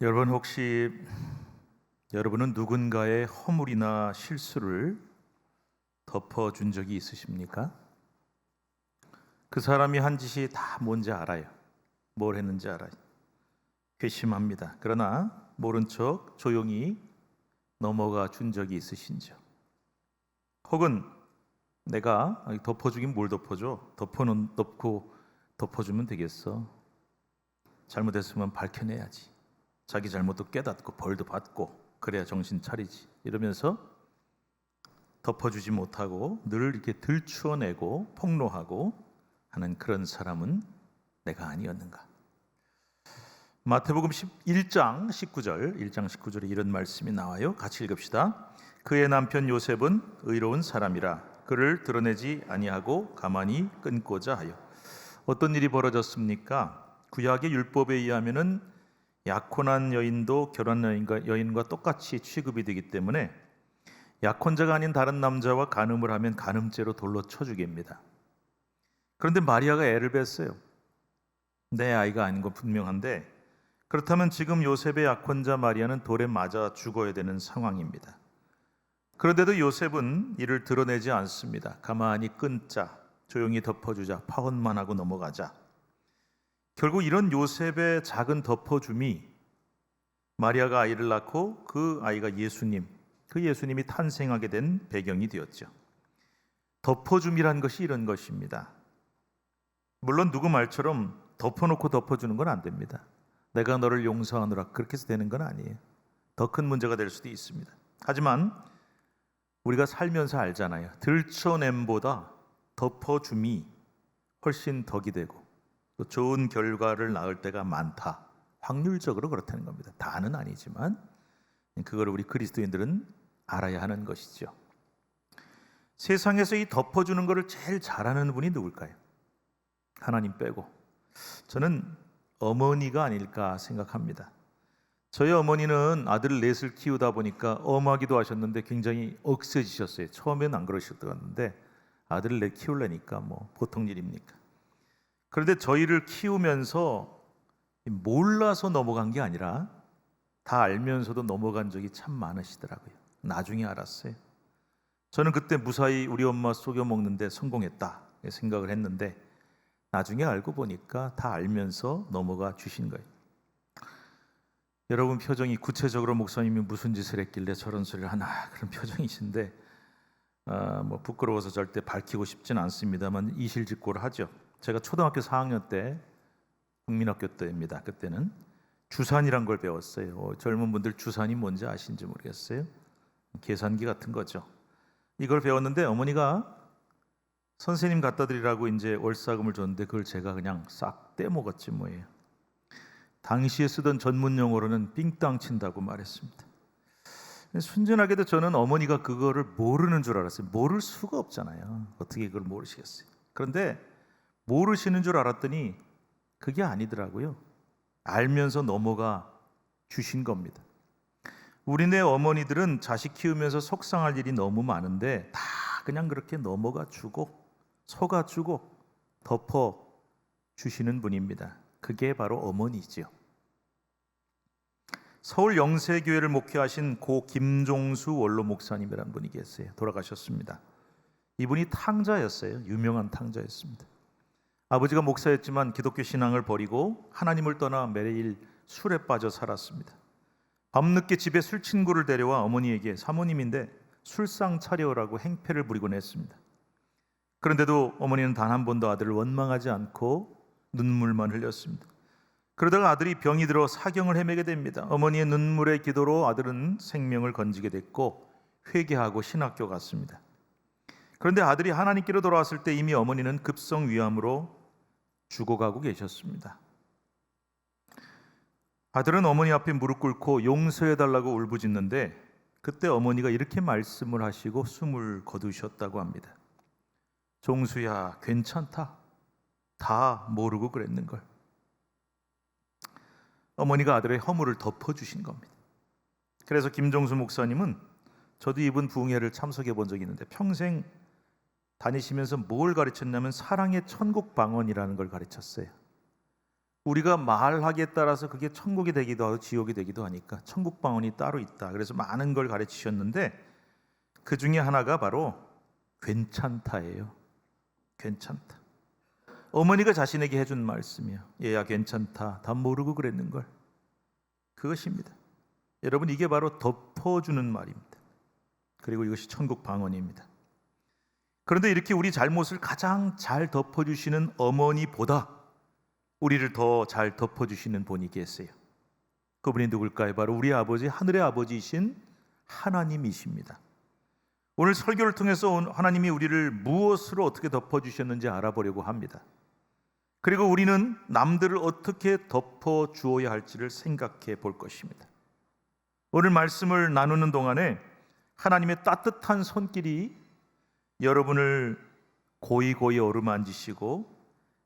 여러분 혹시 여러분은 누군가의 허물이나 실수를 덮어준 적이 있으십니까? 그 사람이 한 짓이 다 뭔지 알아요. 뭘 했는지 알아요. 괘씸합니다. 그러나 모른 척 조용히 넘어가 준 적이 있으신지요? 혹은 내가 덮어주긴 뭘 덮어줘? 덮어주면 되겠어. 잘못했으면 밝혀내야지. 자기 잘못도 깨닫고 벌도 받고 그래야 정신 차리지. 이러면서 덮어주지 못하고 늘 이렇게 들추어내고 폭로하고 하는 그런 사람은 내가 아니었는가? 마태복음 1장 19절에 이런 말씀이 나와요. 같이 읽읍시다. 그의 남편 요셉은 의로운 사람이라 그를 드러내지 아니하고 가만히 끊고자 하여. 어떤 일이 벌어졌습니까? 구약의 율법에 의하면은 약혼한 여인도 결혼한 여인과 똑같이 취급이 되기 때문에 약혼자가 아닌 다른 남자와 간음을 하면 간음죄로 돌로 쳐 죽입니다. 그런데 마리아가 애를 뱄어요. 내 아이가 아닌 건 분명한데 그렇다면 지금 요셉의 약혼자 마리아는 돌에 맞아 죽어야 되는 상황입니다. 그런데도 요셉은 이를 드러내지 않습니다. 가만히 끊자, 조용히 덮어주자, 파혼만 하고 넘어가자. 결국 이런 요셉의 작은 덮어줌이 마리아가 아이를 낳고 그 아이가 예수님, 그 예수님이 탄생하게 된 배경이 되었죠. 덮어줌이란 것이 이런 것입니다. 물론 누구 말처럼 덮어놓고 덮어주는 건 안 됩니다. 내가 너를 용서하노라 그렇게 해서 되는 건 아니에요. 더 큰 문제가 될 수도 있습니다. 하지만 우리가 살면서 알잖아요. 들춰냄보다 덮어줌이 훨씬 덕이 되고 또 좋은 결과를 낳을 때가 많다. 확률적으로 그렇다는 겁니다. 다는 아니지만 그걸 우리 그리스도인들은 알아야 하는 것이죠. 세상에서 이 덮어주는 것을 제일 잘하는 분이 누굴까요? 하나님 빼고 저는 어머니가 아닐까 생각합니다. 저희 어머니는 아들 넷을 키우다 보니까 엄하기도 하셨는데 굉장히 억세지셨어요. 처음에는 안 그러셨던데 아들 넷 키우려니까 뭐 보통 일입니까? 그런데 저희를 키우면서 몰라서 넘어간 게 아니라 다 알면서도 넘어간 적이 참 많으시더라고요. 나중에 알았어요. 저는 그때 무사히 우리 엄마 속여 먹는데 성공했다 생각을 했는데 나중에 알고 보니까 다 알면서 넘어가 주신 거예요. 여러분 표정이 구체적으로 목사님이 무슨 짓을 했길래 저런 소리를 하나 그런 표정이신데 뭐 부끄러워서 절대 밝히고 싶지는 않습니다만 이실직고를 하죠. 제가 초등학교 4학년 때 국민학교 때입니다. 그때는 주산이란 걸 배웠어요. 젊은 분들 주산이 뭔지 아시는지 모르겠어요. 계산기 같은 거죠. 이걸 배웠는데 어머니가 선생님 갖다 드리라고 이제 월사금을 줬는데 그걸 제가 그냥 싹 떼먹었지 뭐예요. 당시에 쓰던 전문 용어로는 삥땅 친다고 말했습니다. 순전하게도 저는 어머니가 그거를 모르는 줄 알았어요. 모를 수가 없잖아요. 어떻게 그걸 모르시겠어요. 그런데 모르시는 줄 알았더니 그게 아니더라고요. 알면서 넘어가 주신 겁니다. 우리네 어머니들은 자식 키우면서 속상할 일이 너무 많은데 다 그냥 그렇게 넘어가 주고 속아 주고 덮어 주시는 분입니다. 그게 바로 어머니지요. 서울 영세교회를 목회하신 고 김종수 원로 목사님이라는 분이 계세요. 돌아가셨습니다. 이분이 탕자였어요. 유명한 탕자였습니다. 아버지가 목사였지만 기독교 신앙을 버리고 하나님을 떠나 매일 술에 빠져 살았습니다. 밤늦게 집에 술 친구를 데려와 어머니에게 사모님인데 술상 차려오라고 행패를 부리곤 했습니다. 그런데도 어머니는 단 한 번도 아들을 원망하지 않고 눈물만 흘렸습니다. 그러다가 아들이 병이 들어 사경을 헤매게 됩니다. 어머니의 눈물의 기도로 아들은 생명을 건지게 됐고 회개하고 신학교 갔습니다. 그런데 아들이 하나님께로 돌아왔을 때 이미 어머니는 급성위암으로 죽어가고 계셨습니다. 아들은 어머니 앞에 무릎 꿇고 용서해달라고 울부짖는데 그때 어머니가 이렇게 말씀을 하시고 숨을 거두셨다고 합니다. 종수야, 괜찮다. 다 모르고 그랬는걸. 어머니가 아들의 허물을 덮어주신 겁니다. 그래서 김종수 목사님은 저도 이분 부흥회를 참석해 본 적이 있는데 평생 다니시면서 뭘 가르쳤냐면 사랑의 천국 방언이라는 걸 가르쳤어요. 우리가 말하기에 따라서 그게 천국이 되기도 하고 지옥이 되기도 하니까 천국 방언이 따로 있다. 그래서 많은 걸 가르치셨는데 그 중에 하나가 바로 괜찮다예요. 괜찮다. 어머니가 자신에게 해준 말씀이에요. 얘야 괜찮다. 다 모르고 그랬는걸. 그것입니다. 여러분, 이게 바로 덮어주는 말입니다. 그리고 이것이 천국 방언입니다. 그런데 이렇게 우리 잘못을 가장 잘 덮어주시는 어머니보다 우리를 더 잘 덮어주시는 분이 계세요. 그분이 누굴까요? 바로 우리 아버지, 하늘의 아버지이신 하나님이십니다. 오늘 설교를 통해서 하나님이 우리를 무엇으로 어떻게 덮어주셨는지 알아보려고 합니다. 그리고 우리는 남들을 어떻게 덮어주어야 할지를 생각해 볼 것입니다. 오늘 말씀을 나누는 동안에 하나님의 따뜻한 손길이 여러분을 고이고이 어루만지시고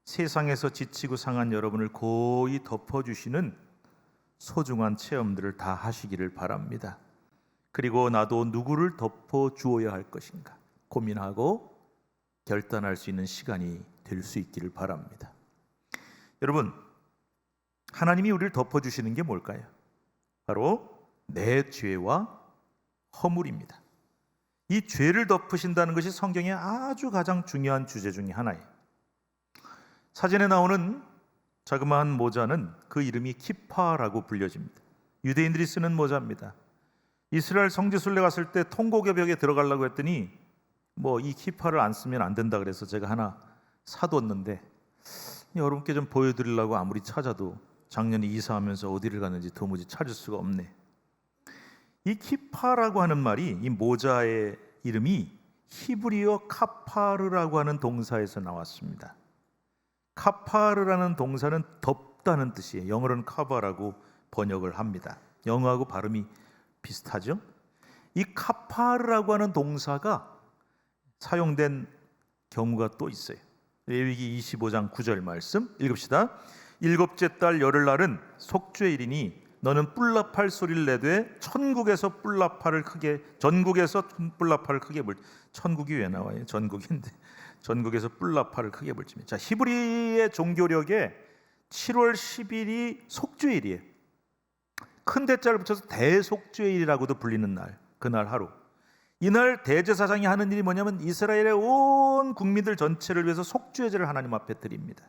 세상에서 지치고 상한 여러분을 고이 덮어주시는 소중한 체험들을 다 하시기를 바랍니다. 그리고 나도 누구를 덮어주어야 할 것인가 고민하고 결단할 수 있는 시간이 될 수 있기를 바랍니다. 여러분, 하나님이 우리를 덮어주시는 게 뭘까요? 바로 내 죄와 허물입니다. 이 죄를 덮으신다는 것이 성경의 아주 가장 중요한 주제 중에 하나예요. 사진에 나오는 자그마한 모자는 그 이름이 키파라고 불려집니다. 유대인들이 쓰는 모자입니다. 이스라엘 성지순례 갔을 때 통곡의 벽에 들어가려고 했더니 이 키파를 안 쓰면 안 된다 그래서 제가 하나 사뒀는데 여러분께 좀 보여드리려고 아무리 찾아도 작년에 이사하면서 어디를 갔는지 도무지 찾을 수가 없네. 이 키파라고 하는 말이, 이 모자의 이름이 히브리어 카파르라고 하는 동사에서 나왔습니다. 카파르라는 동사는 덮다는 뜻이에요. 영어로는 카바라고 번역을 합니다. 영어하고 발음이 비슷하죠? 이 카파르라고 하는 동사가 사용된 경우가 또 있어요. 레위기 25장 9절 말씀 읽읍시다. 일곱째 달 열흘날은 속죄일이니 너는 뿔나팔 소리를 내되 전국에서 뿔나팔을 크게 불. 천국이 왜 나와요? 전국인데 전국에서 뿔나팔을 크게 불지며. 자, 히브리의 종교력에 7월 10일이 속죄일이에요. 큰 대자를 붙여서 대속죄일이라고도 불리는 날, 그날 하루. 이날 대제사장이 하는 일이 뭐냐면 이스라엘의 온 국민들 전체를 위해서 속죄제를 하나님 앞에 드립니다.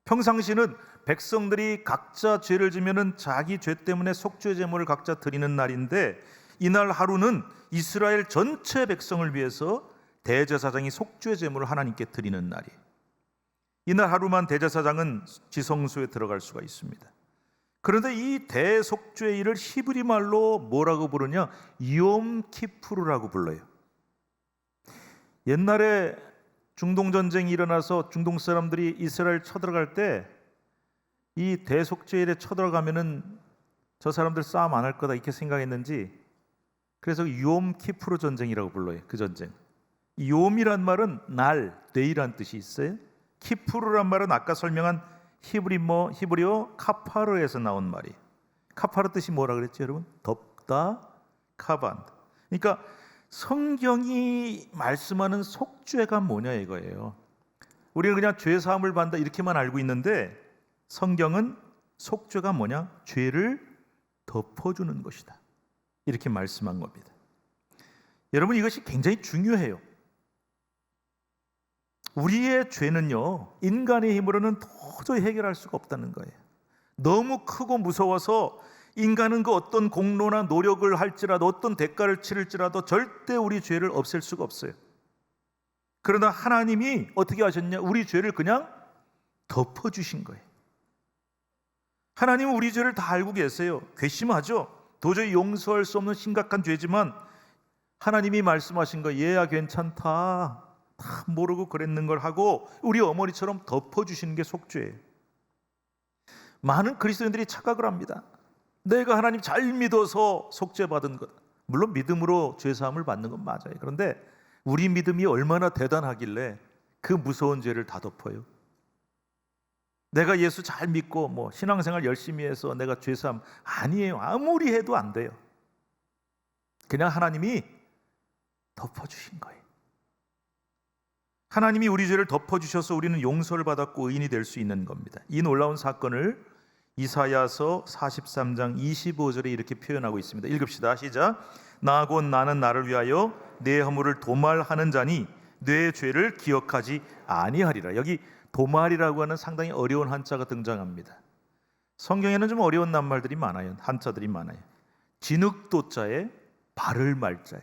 평상시는 백성들이 각자 죄를 지면은 자기 죄 때문에 속죄 제물을 각자 드리는 날인데 이날 하루는 이스라엘 전체 백성을 위해서 대제사장이 속죄 제물을 하나님께 드리는 날이에요. 이날 하루만 대제사장은 지성소에 들어갈 수가 있습니다. 그런데 이 대속죄일을 히브리 말로 뭐라고 부르냐? 욤키푸르라고 불러요. 옛날에 중동 전쟁이 일어나서 중동 사람들이 이스라엘 쳐들어갈 때 이 대속죄일에 쳐들어가면은 저 사람들 싸움 안 할 거다 이렇게 생각했는지 그래서 욤키푸르 전쟁이라고 불러요. 그 전쟁. 욤이란 말은 날, 데이란 뜻이 있어요. 키푸르란 말은 아까 설명한 히브리어 카파르에서 나온 말이에요. 카파르 뜻이 뭐라 그랬죠, 여러분? 덮다, 카반다. 그러니까 성경이 말씀하는 속죄가 뭐냐 이거예요. 우리는 그냥 죄 사함을 받는다 이렇게만 알고 있는데 성경은 속죄가 뭐냐? 죄를 덮어주는 것이다. 이렇게 말씀한 겁니다. 여러분, 이것이 굉장히 중요해요. 우리의 죄는요, 인간의 힘으로는 도저히 해결할 수가 없다는 거예요. 너무 크고 무서워서 인간은 그 어떤 공로나 노력을 할지라도 어떤 대가를 치를지라도 절대 우리 죄를 없앨 수가 없어요. 그러나 하나님이 어떻게 하셨냐? 우리 죄를 그냥 덮어주신 거예요. 하나님은 우리 죄를 다 알고 계세요. 괘씸하죠. 도저히 용서할 수 없는 심각한 죄지만 하나님이 말씀하신 거 얘야 괜찮다. 다 모르고 그랬는 걸 하고 우리 어머니처럼 덮어주시는 게 속죄예요. 많은 그리스도인들이 착각을 합니다. 내가 하나님 잘 믿어서 속죄받은 것. 물론 믿음으로 죄사함을 받는 건 맞아요. 그런데 우리 믿음이 얼마나 대단하길래 그 무서운 죄를 다 덮어요. 내가 예수 잘 믿고 신앙생활 열심히 해서 내가 죄사함 아니에요. 아무리 해도 안 돼요. 그냥 하나님이 덮어주신 거예요. 하나님이 우리 죄를 덮어주셔서 우리는 용서를 받았고 의인이 될 수 있는 겁니다. 이 놀라운 사건을 이사야서 43장 25절에 이렇게 표현하고 있습니다. 읽읍시다. 시작. 나 곧 나는 나를 위하여 내 허물을 도말하는 자니 내 죄를 기억하지 아니하리라. 여기 도말이라고 하는 상당히 어려운 한자가 등장합니다. 성경에는 좀 어려운 낱말들이 많아요. 한자들이 많아요. 진흙도자에 바를 말자에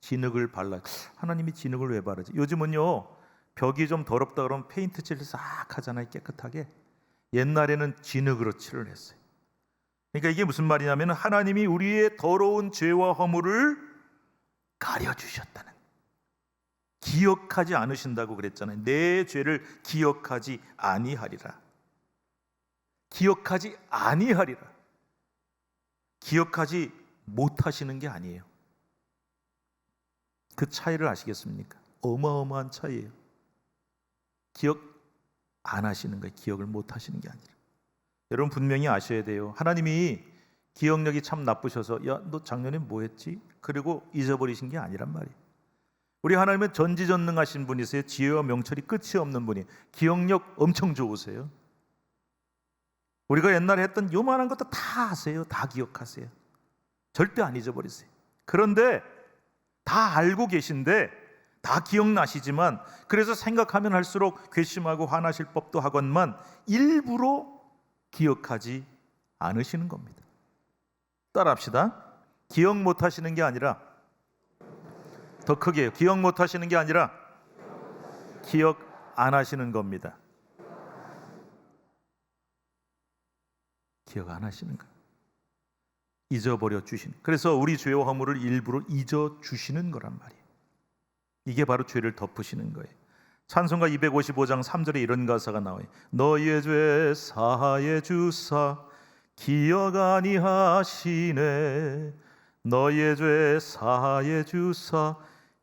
진흙을 발라. 하나님이 진흙을 왜 바르지? 요즘은요 벽이 좀 더럽다 그러면 페인트 칠을 싹 하잖아요. 깨끗하게. 옛날에는 진흙으로 칠을 했어요. 그러니까 이게 무슨 말이냐면 하나님이 우리의 더러운 죄와 허물을 가려주셨다는, 기억하지 않으신다고 그랬잖아요. 내 죄를 기억하지 아니하리라. 기억하지 아니하리라. 기억하지 못하시는 게 아니에요. 그 차이를 아시겠습니까? 어마어마한 차이예요. 기억 안 하시는 거예요. 기억을 못 하시는 게 아니라. 여러분 분명히 아셔야 돼요. 하나님이 기억력이 참 나쁘셔서 야, 너 작년에 뭐 했지? 그리고 잊어버리신 게 아니란 말이에요. 우리 하나님은 전지전능하신 분이세요. 지혜와 명철이 끝이 없는 분이. 기억력 엄청 좋으세요. 우리가 옛날에 했던 요만한 것도 다 아세요. 다 기억하세요. 절대 안 잊어버리세요. 그런데 다 알고 계신데 다 기억나시지만 그래서 생각하면 할수록 괘씸하고 화나실 법도 하건만 일부러 기억하지 않으시는 겁니다. 따라합시다. 기억 못하시는 게 아니라, 더 크게 해요. 기억 못하시는 게 아니라 기억 안 하시는 겁니다. 기억 안 하시는 거예요. 잊어버려 주신. 그래서 우리 죄와 허물을 일부러 잊어 주시는 거란 말이에요. 이게 바로 죄를 덮으시는 거예요. 찬송가 255장 3절에 이런 가사가 나와요. 너의 죄 사하여 주사 기억 아니하시네. 너의 죄 사하여 주사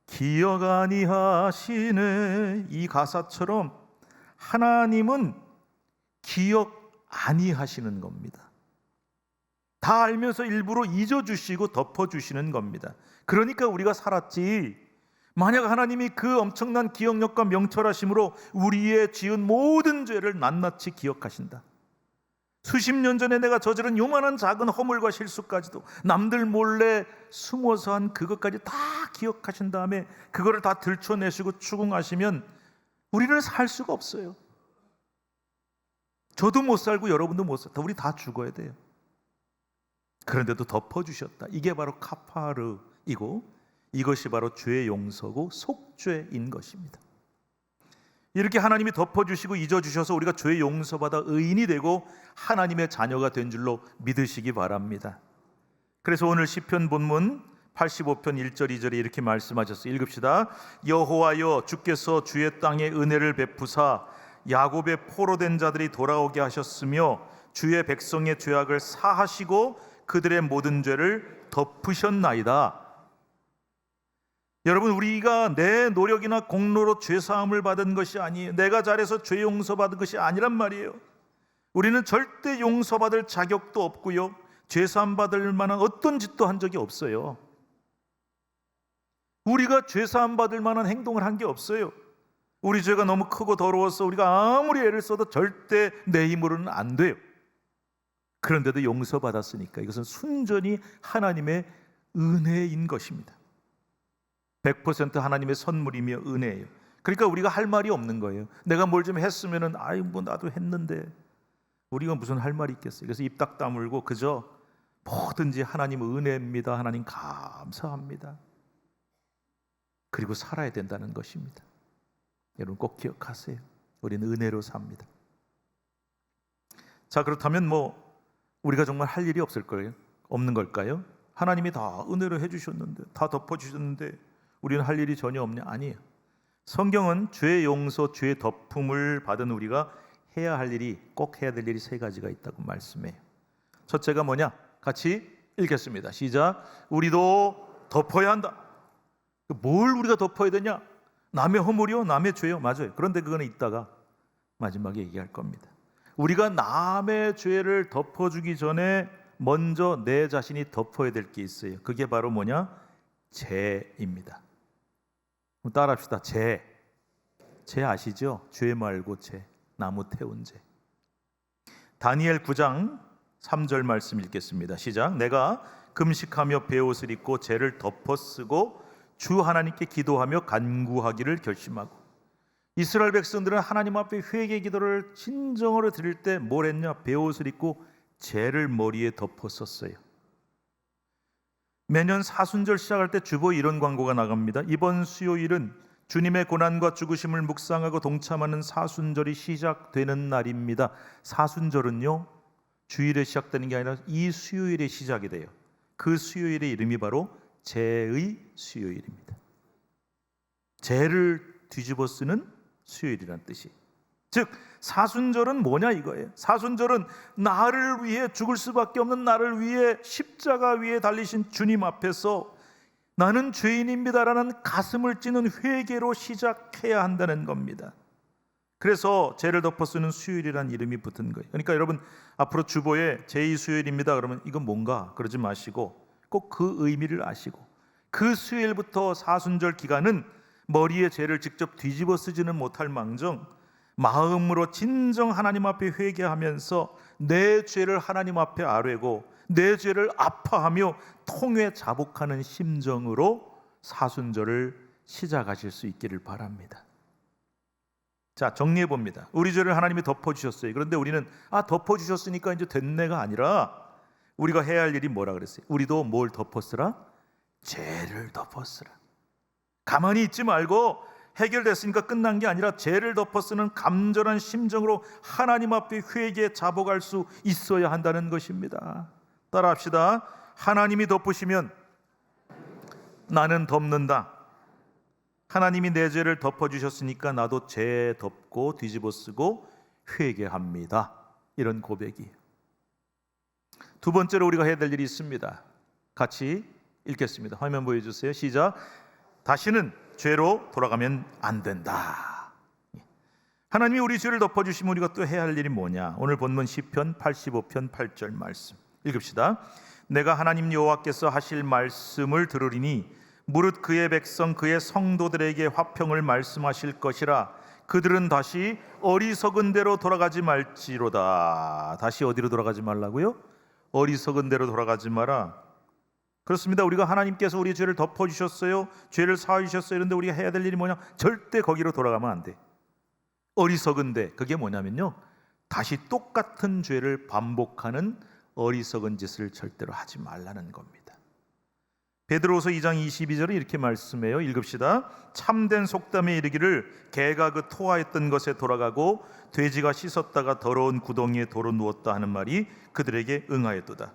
기억 아니하시네. 이 가사처럼 하나님은 기억 아니하시는 겁니다. 다 알면서 일부러 잊어주시고 덮어주시는 겁니다. 그러니까 우리가 살았지. 만약 하나님이 그 엄청난 기억력과 명철하심으로 우리의 지은 모든 죄를 낱낱이 기억하신다. 수십 년 전에 내가 저지른 요만한 작은 허물과 실수까지도 남들 몰래 숨어서 한 그것까지 다 기억하신 다음에 그거를 다 들춰내시고 추궁하시면 우리는 살 수가 없어요. 저도 못 살고 여러분도 못 살다. 우리 다 죽어야 돼요. 그런데도 덮어주셨다. 이게 바로 카파르이고 이것이 바로 죄의 용서고 속죄인 것입니다. 이렇게 하나님이 덮어주시고 잊어주셔서 우리가 죄의 용서받아 의인이 되고 하나님의 자녀가 된 줄로 믿으시기 바랍니다. 그래서 오늘 시편 본문 85편 1절 2절에 이렇게 말씀하셨어요. 읽읍시다. 여호와여 주께서 주의 땅에 은혜를 베푸사 야곱의 포로된 자들이 돌아오게 하셨으며 주의 백성의 죄악을 사하시고 그들의 모든 죄를 덮으셨나이다. 여러분, 우리가 내 노력이나 공로로 죄사함을 받은 것이 아니에요. 내가 잘해서 죄 용서받은 것이 아니란 말이에요. 우리는 절대 용서받을 자격도 없고요, 죄사함 받을 만한 어떤 짓도 한 적이 없어요. 우리가 죄사함 받을 만한 행동을 한 게 없어요. 우리 죄가 너무 크고 더러워서 우리가 아무리 애를 써도 절대 내 힘으로는 안 돼요. 그런데도 용서받았으니까 이것은 순전히 하나님의 은혜인 것입니다. 100% 하나님의 선물이며 은혜예요. 그러니까 우리가 할 말이 없는 거예요. 내가 뭘 좀 했으면은 아이 뭐 나도 했는데 우리가 무슨 할 말이 있겠어요. 그래서 입 딱 다물고 그저 뭐든지 하나님 은혜입니다. 하나님 감사합니다. 그리고 살아야 된다는 것입니다. 여러분 꼭 기억하세요. 우리는 은혜로 삽니다. 자, 그렇다면 뭐 우리가 정말 할 일이 없는 걸까요? 하나님이 다 은혜로 해주셨는데, 다 덮어주셨는데 우리는 할 일이 전혀 없냐? 아니에요. 성경은 죄 용서, 죄 덮음을 받은 우리가 해야 할 일이, 꼭 해야 될 일이 세 가지가 있다고 말씀해요. 첫째가 뭐냐? 같이 읽겠습니다. 시작. 우리도 덮어야 한다. 뭘 우리가 덮어야 되냐? 남의 허물이요? 남의 죄요? 맞아요. 그런데 그거는 이따가 마지막에 얘기할 겁니다. 우리가 남의 죄를 덮어주기 전에 먼저 내 자신이 덮어야 될 게 있어요. 그게 바로 뭐냐? 죄입니다. 따라합시다. 죄. 죄 아시죠? 죄 말고 죄, 나무 태운 죄. 다니엘 9장 3절 말씀 읽겠습니다. 시작. 내가 금식하며 베옷을 입고 죄를 덮어쓰고 주 하나님께 기도하며 간구하기를 결심하고. 이스라엘 백성들은 하나님 앞에 회개 기도를 진정으로 드릴 때 뭘 했냐? 베옷을 입고 죄를 머리에 덮었었어요. 매년 사순절 시작할 때 주보에 이런 광고가 나갑니다. 이번 수요일은 주님의 고난과 죽으심을 묵상하고 동참하는 사순절이 시작되는 날입니다. 사순절은요, 주일에 시작되는 게 아니라 이 수요일에 시작이 돼요. 그 수요일의 이름이 바로 죄의 수요일입니다. 죄를 뒤집어 쓰는 수요일이란 뜻이. 즉 사순절은 뭐냐 이거예요. 사순절은 나를 위해 죽을 수밖에 없는 나를 위해 십자가 위에 달리신 주님 앞에서 나는 죄인입니다라는 가슴을 찌는 회개로 시작해야 한다는 겁니다. 그래서 죄를 덮어쓰는 수요일이라는 이름이 붙은 거예요. 그러니까 여러분 앞으로 주보에 제2 수요일입니다 그러면 이건 뭔가 그러지 마시고 꼭 그 의미를 아시고 그 수요일부터 사순절 기간은 머리에 죄를 직접 뒤집어 쓰지는 못할 망정 마음으로 진정 하나님 앞에 회개하면서 내 죄를 하나님 앞에 아뢰고 내 죄를 아파하며 통회 자복하는 심정으로 사순절을 시작하실 수 있기를 바랍니다. 자, 정리해 봅니다. 우리 죄를 하나님이 덮어주셨어요. 그런데 우리는 덮어주셨으니까 이제 됐네가 아니라 우리가 해야 할 일이 뭐라 그랬어요? 우리도 뭘 덮어쓰라? 죄를 덮어쓰라. 가만히 있지 말고 해결됐으니까 끝난 게 아니라 죄를 덮어쓰는 감절한 심정으로 하나님 앞에 회개 자복할 수 있어야 한다는 것입니다. 따라합시다. 하나님이 덮으시면 나는 덮는다. 하나님이 내 죄를 덮어주셨으니까 나도 죄 덮고 뒤집어 쓰고 회개합니다. 이런 고백이에요. 두 번째로 우리가 해야 될 일이 있습니다. 같이 읽겠습니다. 화면 보여주세요. 시작. 다시는 죄로 돌아가면 안 된다. 하나님이 우리 죄를 덮어주시면 우리가 또 해야 할 일이 뭐냐? 오늘 본문 시편 85편 8절 말씀 읽읍시다. 내가 하나님 여호와께서 하실 말씀을 들으리니 무릇 그의 백성 그의 성도들에게 화평을 말씀하실 것이라. 그들은 다시 어리석은 대로 돌아가지 말지로다. 다시 어디로 돌아가지 말라고요? 어리석은 대로 돌아가지 마라. 그렇습니다. 우리가 하나님께서 우리 죄를 덮어주셨어요. 죄를 사하셨어요. 그런데 우리가 해야 될 일이 뭐냐? 절대 거기로 돌아가면 안 돼. 어리석은데 그게 뭐냐면요, 다시 똑같은 죄를 반복하는 어리석은 짓을 절대로 하지 말라는 겁니다. 베드로후서 2장 22절에 이렇게 말씀해요. 읽읍시다. 참된 속담에 이르기를 개가 그 토하였던 것에 돌아가고 돼지가 씻었다가 더러운 구덩이에 도로 누웠다 하는 말이 그들에게 응하였도다.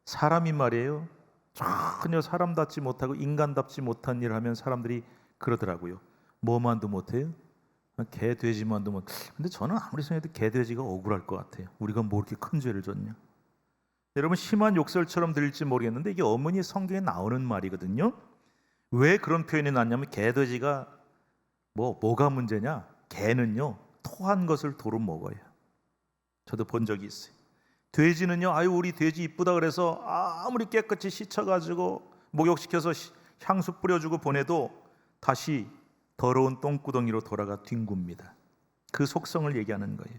사람이 말이에요, 전혀 사람답지 못하고 인간답지 못한 일을 하면 사람들이 그러더라고요. 뭐만도 못해요? 개, 돼지만도 못. 근데 저는 아무리 생각해도 개, 돼지가 억울할 것 같아요. 우리가 뭐 이렇게 큰 죄를 졌냐? 여러분 심한 욕설처럼 들릴지 모르겠는데 이게 어머니 성경에 나오는 말이거든요. 왜 그런 표현이 났냐면 개, 돼지가 뭐가 문제냐? 개는요 토한 것을 도로 먹어요. 저도 본 적이 있어요. 돼지는요, 아유 우리 돼지 이쁘다 그래서 아무리 깨끗이 씻어가지고 목욕시켜서 향수 뿌려주고 보내도 다시 더러운 똥구덩이로 돌아가 뒹굽니다. 그 속성을 얘기하는 거예요.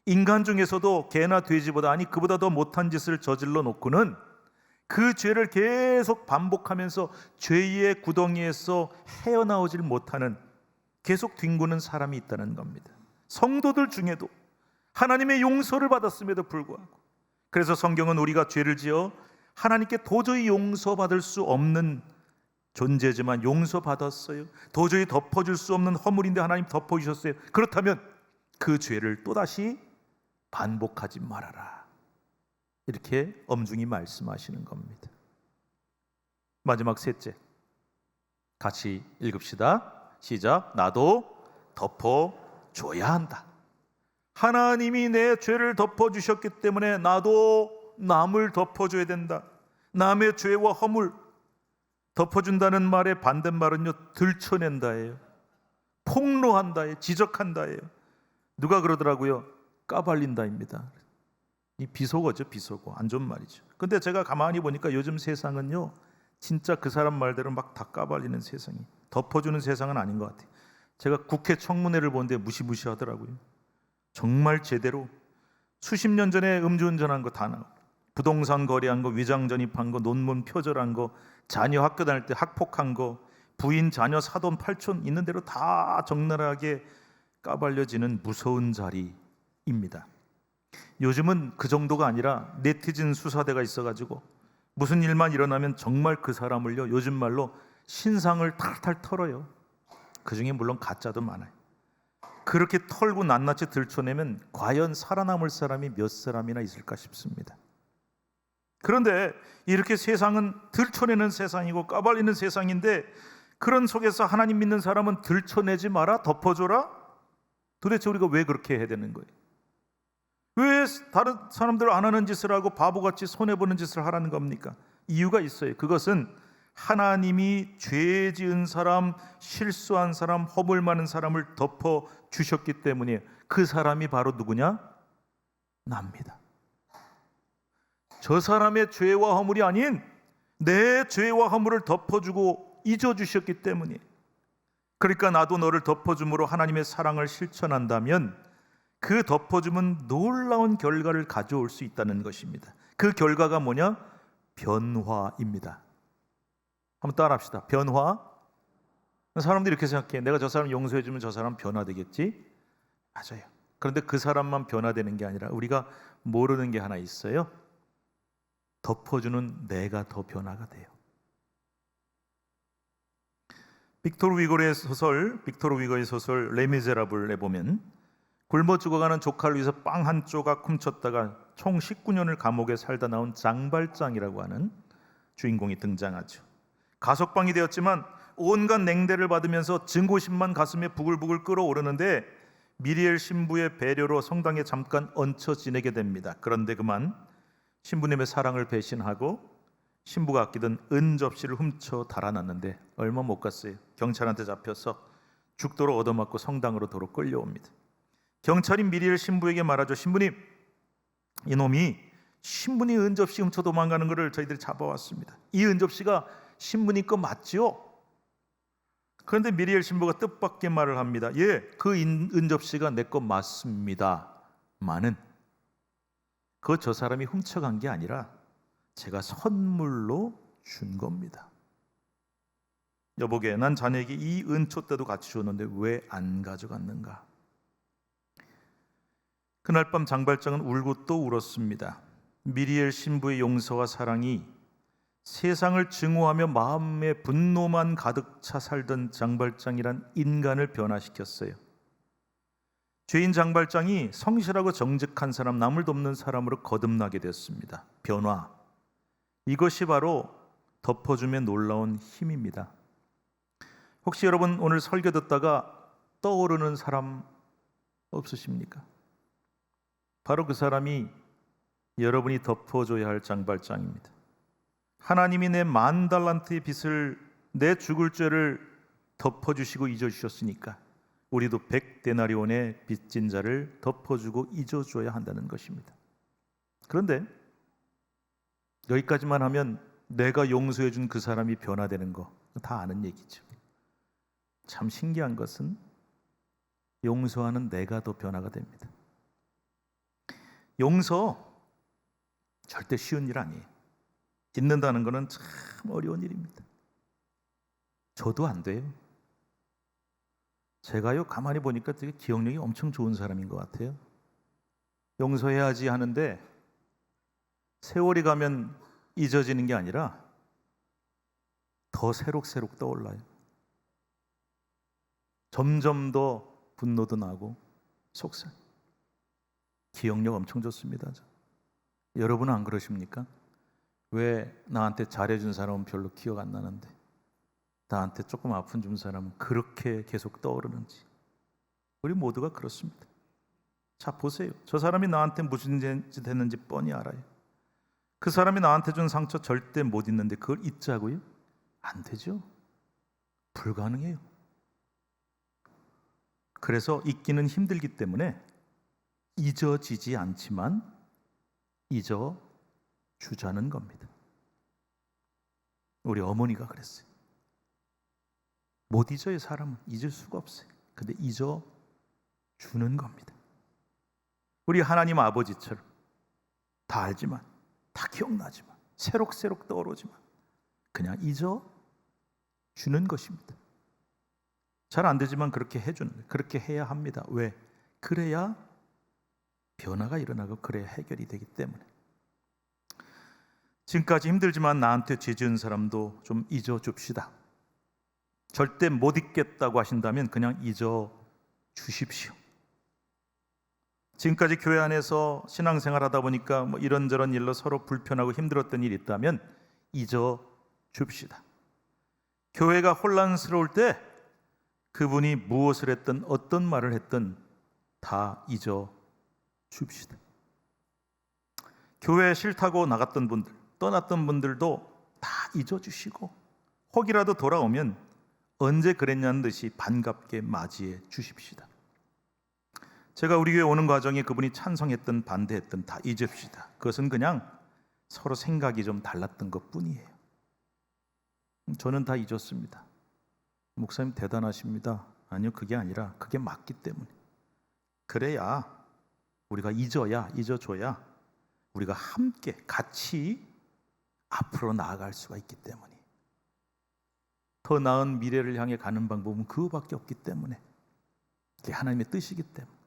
인간 중에서도 개나 돼지보다, 아니 그보다 더 못한 짓을 저질러 놓고는 그 죄를 계속 반복하면서 죄의 구덩이에서 헤어나오질 못하는, 계속 뒹구는 사람이 있다는 겁니다. 성도들 중에도 하나님의 용서를 받았음에도 불구하고. 그래서 성경은 우리가 죄를 지어 하나님께 도저히 용서받을 수 없는 존재지만 용서받았어요. 도저히 덮어줄 수 없는 허물인데 하나님 덮어주셨어요. 그렇다면 그 죄를 또다시 반복하지 말아라. 이렇게 엄중히 말씀하시는 겁니다. 마지막 셋째, 같이 읽읍시다. 시작. 나도 덮어줘야 한다. 하나님이 내 죄를 덮어주셨기 때문에 나도 남을 덮어줘야 된다. 남의 죄와 허물, 덮어준다는 말의 반대말은요, 들춰낸다예요. 폭로한다예요. 지적한다예요. 누가 그러더라고요? 까발린다입니다. 이 비속어죠, 비속어. 안 좋은 말이죠. 근데 제가 가만히 보니까 요즘 세상은요, 진짜 그 사람 말대로 막 다 까발리는 세상이, 덮어주는 세상은 아닌 것 같아요. 제가 국회 청문회를 보는데 무시무시하더라고요. 정말 제대로 수십 년 전에 음주운전한 거 다 나오고, 부동산 거래한 거, 위장 전입한 거, 논문 표절한 거, 자녀 학교 다닐 때 학폭한 거, 부인 자녀 사돈 팔촌 있는 대로 다 적나라하게 까발려지는 무서운 자리입니다. 요즘은 그 정도가 아니라 네티즌 수사대가 있어가지고 무슨 일만 일어나면 정말 그 사람을요, 요즘 말로 신상을 탈탈 털어요. 그 중에 물론 가짜도 많아요. 그렇게 털고 낱낱이 들춰내면 과연 살아남을 사람이 몇 사람이나 있을까 싶습니다. 그런데 이렇게 세상은 들춰내는 세상이고 까발리는 세상인데, 그런 속에서 하나님 믿는 사람은 들춰내지 마라, 덮어줘라? 도대체 우리가 왜 그렇게 해야 되는 거예요? 왜 다른 사람들 안 하는 짓을 하고 바보같이 손해보는 짓을 하라는 겁니까? 이유가 있어요. 그것은 하나님이 죄 지은 사람, 실수한 사람, 허물 많은 사람을 덮어주셨기 때문이에요. 그 사람이 바로 누구냐? 납니다. 저 사람의 죄와 허물이 아닌 내 죄와 허물을 덮어주고 잊어주셨기 때문이에요. 그러니까 나도 너를 덮어줌으로 하나님의 사랑을 실천한다면 그 덮어줌은 놀라운 결과를 가져올 수 있다는 것입니다. 그 결과가 뭐냐? 변화입니다. 한번 따라합시다. 변화. 사람들이 이렇게 생각해. 내가 저 사람 용서해주면 저 사람 변화되겠지? 맞아요. 그런데 그 사람만 변화되는 게 아니라 우리가 모르는 게 하나 있어요. 덮어주는 내가 더 변화가 돼요. 빅토르 위거의 소설 레미제라블에 보면 굶어 죽어가는 조카를 위해서 빵 한 조각 훔쳤다가 총 19년을 감옥에 살다 나온 장발장이라고 하는 주인공이 등장하죠. 가석방이 되었지만 온갖 냉대를 받으면서 증거심만 가슴에 부글부글 끓어오르는데 미리엘 신부의 배려로 성당에 잠깐 얹혀 지내게 됩니다. 그런데 그만 신부님의 사랑을 배신하고 신부가 아끼던 은 접시를 훔쳐 달아났는데 얼마 못 갔어요. 경찰한테 잡혀서 죽도록 얻어맞고 성당으로 도로 끌려옵니다. 경찰이 미리엘 신부에게 말하죠. 신부님, 이놈이 신부님 은 접시 훔쳐 도망가는 것을 저희들이 잡아왔습니다. 이 은 접시가 신부님 거 맞지요? 그런데 미리엘 신부가 뜻밖의 말을 합니다. 예, 그 은 접시가 내 거 맞습니다. 많은 그거 저 사람이 훔쳐간 게 아니라 제가 선물로 준 겁니다. 여보게, 난 자네에게 이 은촛대도 같이 줬는데 왜 안 가져갔는가? 그날 밤 장발장은 울고 또 울었습니다. 미리엘 신부의 용서와 사랑이 세상을 증오하며 마음에 분노만 가득 차 살던 장발장이란 인간을 변화시켰어요. 죄인 장발장이 성실하고 정직한 사람, 남을 돕는 사람으로 거듭나게 됐습니다. 변화. 이것이 바로 덮어주면 놀라운 힘입니다. 혹시 여러분 오늘 설교 듣다가 떠오르는 사람 없으십니까? 바로 그 사람이 여러분이 덮어줘야 할 장발장입니다. 하나님이 내 10,000달란트의 빚을, 내 죽을 죄를 덮어주시고 잊어주셨으니까 우리도 100데나리온의 빚진 자를 덮어주고 잊어줘야 한다는 것입니다. 그런데 여기까지만 하면 내가 용서해준 그 사람이 변화되는 거 다 아는 얘기죠. 참 신기한 것은 용서하는 내가 더 변화가 됩니다. 용서 절대 쉬운 일 아니에요. 잊는다는 것은 참 어려운 일입니다. 저도 안 돼요. 제가요, 가만히 보니까 되게 기억력이 엄청 좋은 사람인 것 같아요. 용서해야지 하는데 세월이 가면 잊어지는 게 아니라 더 새록새록 떠올라요. 점점 더 분노도 나고 속상. 기억력 엄청 좋습니다. 여러분은 안 그러십니까? 왜 나한테 잘해준 사람은 별로 기억 안 나는데 나한테 조금 아픈 준 사람은 그렇게 계속 떠오르는지. 우리 모두가 그렇습니다. 자, 보세요. 저 사람이 나한테 무슨 짓 했는지 뻔히 알아요. 그 사람이 나한테 준 상처 절대 못 잊는데 그걸 잊자고요? 안 되죠. 불가능해요. 그래서 잊기는 힘들기 때문에 잊어지지 않지만 잊어주자는 겁니다. 우리 어머니가 그랬어요. 못 잊어요. 사람은 잊을 수가 없어요. 근데 잊어 주는 겁니다. 우리 하나님 아버지처럼 다 알지만, 다 기억나지만, 새록새록 떠오르지만 그냥 잊어 주는 것입니다. 잘 안 되지만 그렇게 해주는 거예요. 그렇게 해야 합니다. 왜? 그래야 변화가 일어나고 그래야 해결이 되기 때문에. 지금까지 힘들지만 나한테 죄 지은 사람도 좀 잊어 줍시다. 절대 못 잊겠다고 하신다면 그냥 잊어 주십시오. 지금까지 교회 안에서 신앙생활 하다 보니까 뭐 이런저런 일로 서로 불편하고 힘들었던 일이 있다면 잊어 줍시다. 교회가 혼란스러울 때 그분이 무엇을 했든 어떤 말을 했든 다 잊어 줍시다. 교회 싫다고 나갔던 분들, 떠났던 분들도 다 잊어 주시고 혹이라도 돌아오면 언제 그랬냐는 듯이 반갑게 맞이해 주십시다. 제가 우리 교회 오는 과정에 그분이 찬성했든 반대했든 다 잊읍시다. 그것은 그냥 서로 생각이 좀 달랐던 것뿐이에요. 저는 다 잊었습니다. 목사님 대단하십니다. 아니요, 그게 아니라 그게 맞기 때문에. 그래야 우리가 잊어줘야 우리가 함께 같이 앞으로 나아갈 수가 있기 때문에. 더 나은 미래를 향해 가는 방법은 그거밖에 없기 때문에. 그게 하나님의 뜻이기 때문에.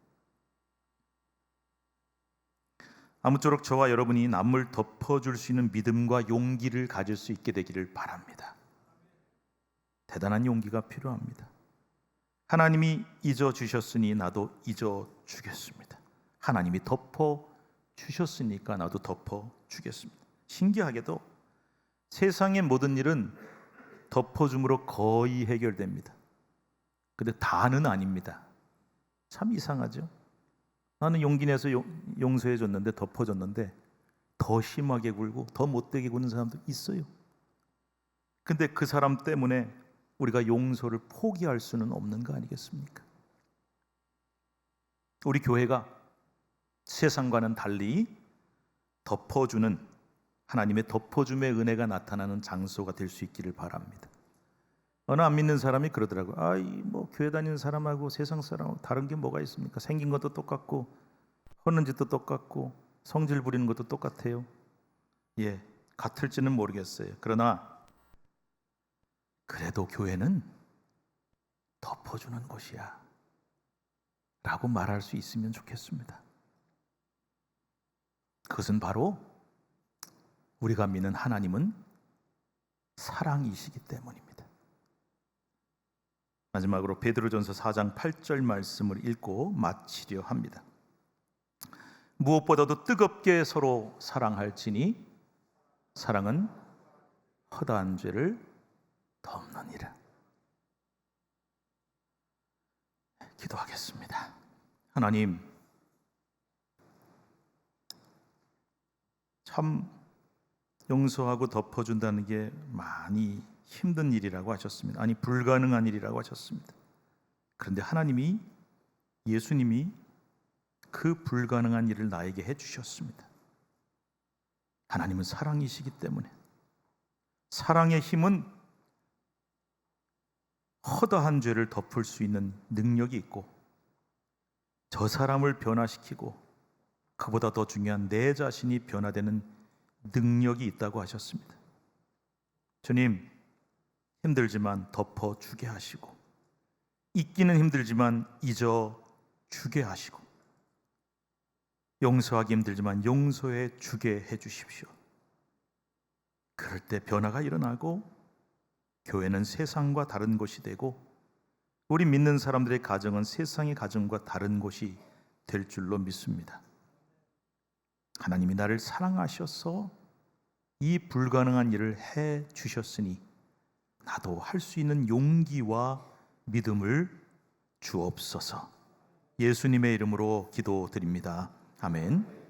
아무쪼록 저와 여러분이 남을 덮어줄 수 있는 믿음과 용기를 가질 수 있게 되기를 바랍니다. 대단한 용기가 필요합니다. 하나님이 잊어주셨으니 나도 잊어주겠습니다. 하나님이 덮어주셨으니까 나도 덮어주겠습니다. 신기하게도 세상의 모든 일은 덮어줌으로 거의 해결됩니다. 근데 다는 아닙니다. 참 이상하죠? 나는 용기 내서 용서해줬는데, 덮어줬는데 더 심하게 굴고 더 못되게 구는 사람도 있어요. 근데 그 사람 때문에 우리가 용서를 포기할 수는 없는 거 아니겠습니까? 우리 교회가 세상과는 달리 덮어주는, 하나님의 덮어줌의 은혜가 나타나는 장소가 될 수 있기를 바랍니다. 어느 안 믿는 사람이 그러더라고요. 뭐 교회 다니는 사람하고 세상 사람하고 다른 게 뭐가 있습니까? 생긴 것도 똑같고 하는 짓도 똑같고 성질 부리는 것도 똑같아요. 예, 같을지는 모르겠어요. 그러나 그래도 교회는 덮어주는 곳이야 라고 말할 수 있으면 좋겠습니다. 그것은 바로 우리가 믿는 하나님은 사랑이시기 때문입니다. 마지막으로 베드로전서 4장 8절 말씀을 읽고 마치려 합니다. 무엇보다도 뜨겁게 서로 사랑할지니 사랑은 허다한 죄를 덮느니라. 기도하겠습니다. 하나님, 참 용서하고 덮어준다는 게 많이 힘든 일이라고 하셨습니다. 아니, 불가능한 일이라고 하셨습니다. 그런데 하나님이, 예수님이 그 불가능한 일을 나에게 해주셨습니다. 하나님은 사랑이시기 때문에 사랑의 힘은 허다한 죄를 덮을 수 있는 능력이 있고 저 사람을 변화시키고 그보다 더 중요한 내 자신이 변화되는 능력이 있다고 하셨습니다. 주님, 힘들지만 덮어주게 하시고 잊기는 힘들지만 잊어주게 하시고 용서하기 힘들지만 용서해 주게 해주십시오. 그럴 때 변화가 일어나고 교회는 세상과 다른 곳이 되고 우리 믿는 사람들의 가정은 세상의 가정과 다른 곳이 될 줄로 믿습니다. 하나님이 나를 사랑하셔서 이 불가능한 일을 해 주셨으니 나도 할 수 있는 용기와 믿음을 주옵소서. 예수님의 이름으로 기도드립니다. 아멘.